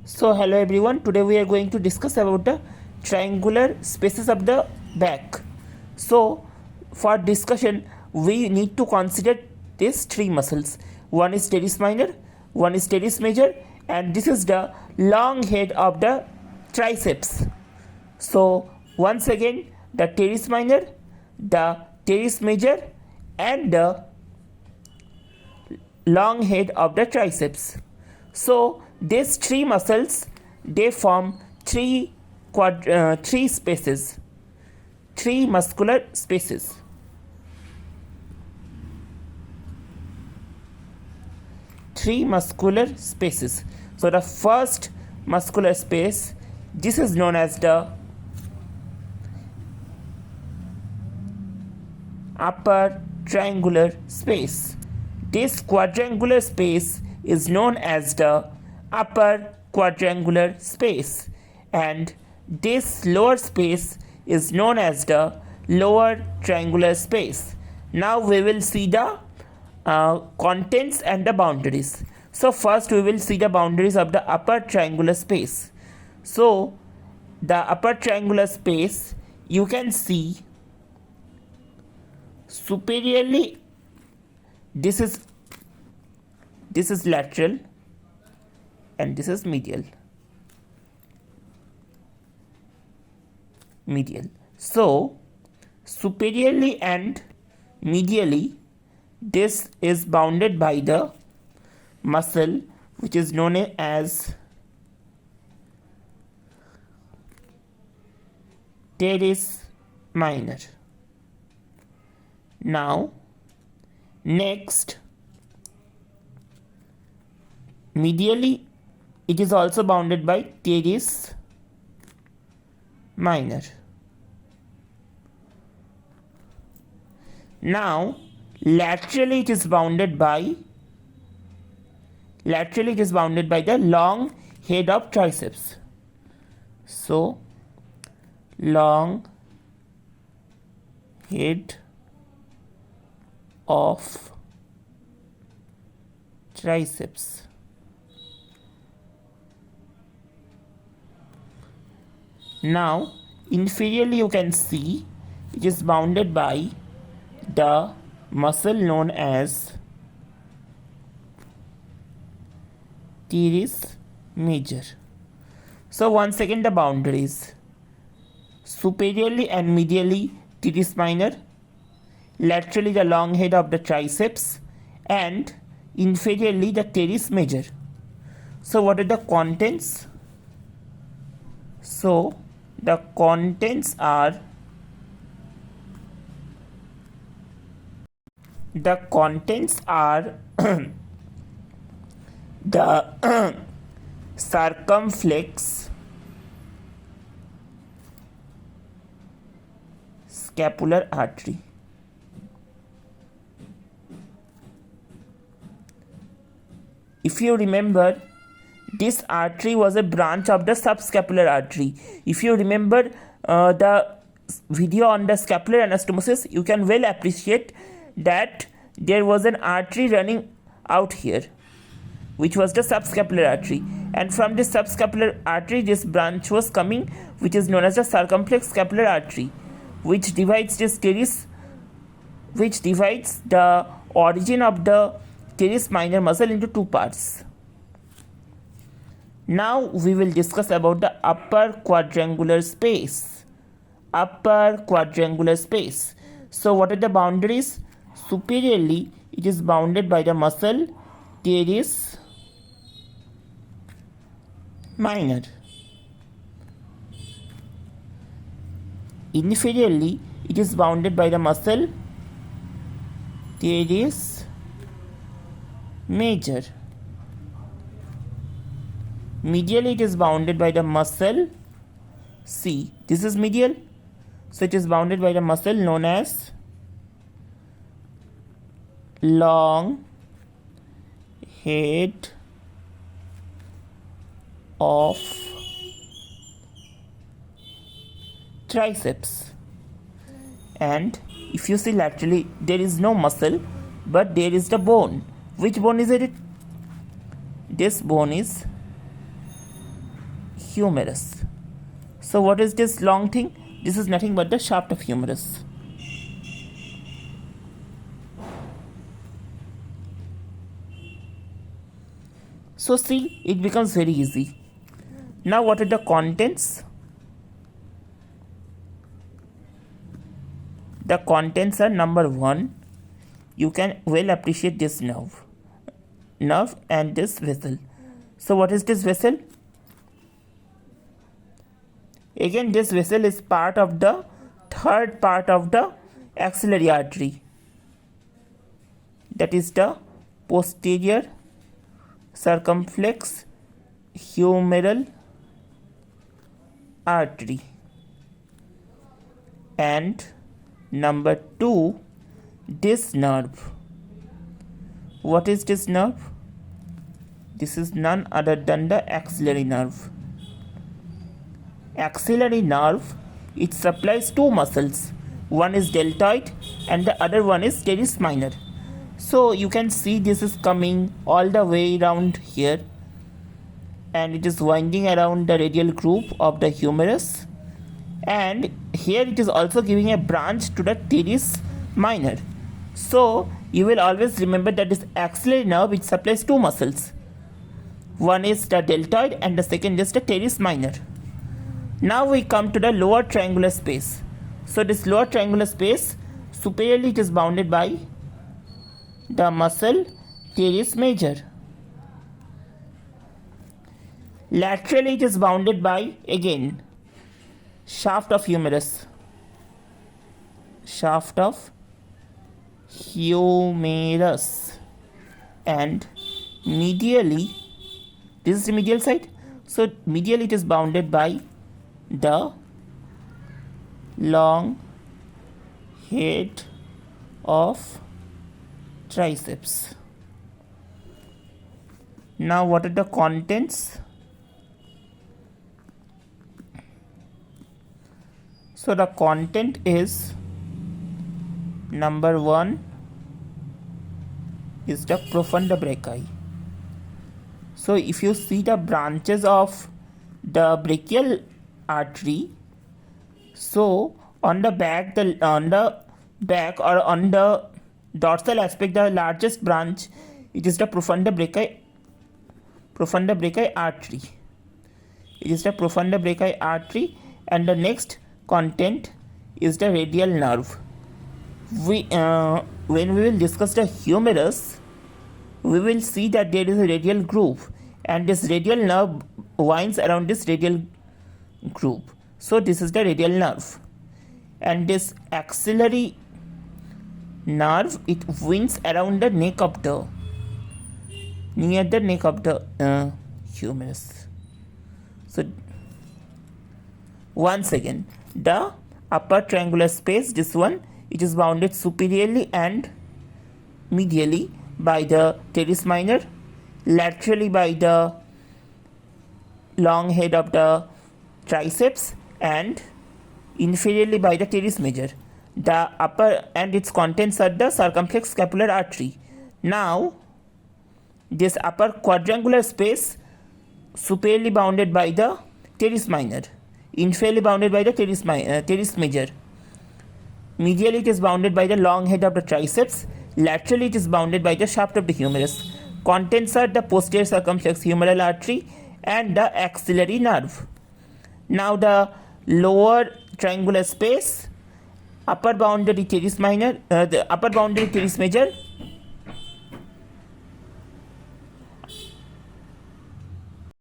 So hello everyone, today we are going to discuss about the triangular spaces of the back. So for discussion we need to consider these three muscles. One is teres minor, one is teres major, and this is the long head of the triceps. So once again, the teres minor, the teres major, and the long head of the triceps. So these three muscles, they form three spaces, three muscular spaces. Three muscular spaces. So the first muscular space, this is known as the upper triangular space. This quadrangular space is known as the upper quadrangular space, and this lower space is known as the lower triangular space. Now we will see the contents and the boundaries. So first we will see the boundaries of the upper triangular space. So the upper triangular space, you can see superiorly, this is lateral and this is medial. So superiorly and medially, this is bounded by the muscle which is known as teres minor. Now next, medially it is also bounded by teres minor. Now laterally it is bounded by the long head of triceps. So long head of triceps. Now inferiorly, you can see it is bounded by the muscle known as teres major. So once again, the boundaries: superiorly and medially teres minor, laterally the long head of the triceps, and inferiorly the teres major. So what are the contents? So the contents are the circumflex scapular artery. If you remember, this artery was a branch of the subscapular artery. If you remember the video on the scapular anastomosis, you can well appreciate that there was an artery running out here, which was the subscapular artery, and from this subscapular artery this branch was coming, which is known as the circumflex scapular artery, which divides the origin of the teres minor muscle into two parts. Now we will discuss about the upper quadrangular space. So what are the boundaries? Superiorly, it is bounded by the muscle teres minor. Inferiorly, it is bounded by the muscle teres major. Medially, it is bounded by the muscle, see, this is medial, so it is bounded by the muscle known as long head of triceps. And if you see laterally, there is no muscle, but there is the bone. Which bone is it? This bone is humerus. So what is this long thing? This is nothing but the shaft of humerus. So see, it becomes very easy. Now what are the contents? The contents are: number 1, you can well appreciate this nerve and this vessel. So what is this vessel? Again, this vessel is part of the third part of the axillary artery, that is the posterior circumflex humeral artery. And number 2, this nerve. What is this nerve? This is none other than the axillary nerve. Axillary nerve, it supplies two muscles. One is deltoid and the other one is teres minor. So you can see this is coming all the way around here, and it is winding around the radial groove of the humerus, and here it is also giving a branch to the teres minor. So you will always remember that this axillary nerve, it supplies two muscles. One is the deltoid and the second is the teres minor. Now we come to the lower triangular space. So this lower triangular space, superiorly it is bounded by the muscle teres major. Laterally it is bounded by, again, shaft of humerus. Shaft of humerus. And medially, this is the medial side. So medially it is bounded by the long head of triceps. Now what are the contents? So the content is: number 1 is the profunda brachii. So if you see the branches of the brachial artery, so on the back or on the dorsal aspect, the largest branch, it is the profunda brachii artery. It is the profunda brachii artery, and the next content is the radial nerve. When we will discuss the humerus, we will see that there is a radial groove, and this radial nerve winds around this radial groove. So this is the radial nerve, and this axillary nerve, it winds around the neck of the, near the neck of the humerus. So once again, the upper triangular space, this one, it is bounded superiorly and medially by the teres minor, laterally by the long head of the triceps, and inferiorly by the teres major. The upper and its contents are the circumflex scapular artery. Now this upper quadrangular space, superiorly bounded by the teres minor, inferiorly bounded by the teres major. Medially it is bounded by the long head of the triceps. Laterally it is bounded by the shaft of the humerus. Contents are the posterior circumflex humeral artery and the axillary nerve. Now the lower triangular space, upper boundary teres minor, the upper boundary teres major,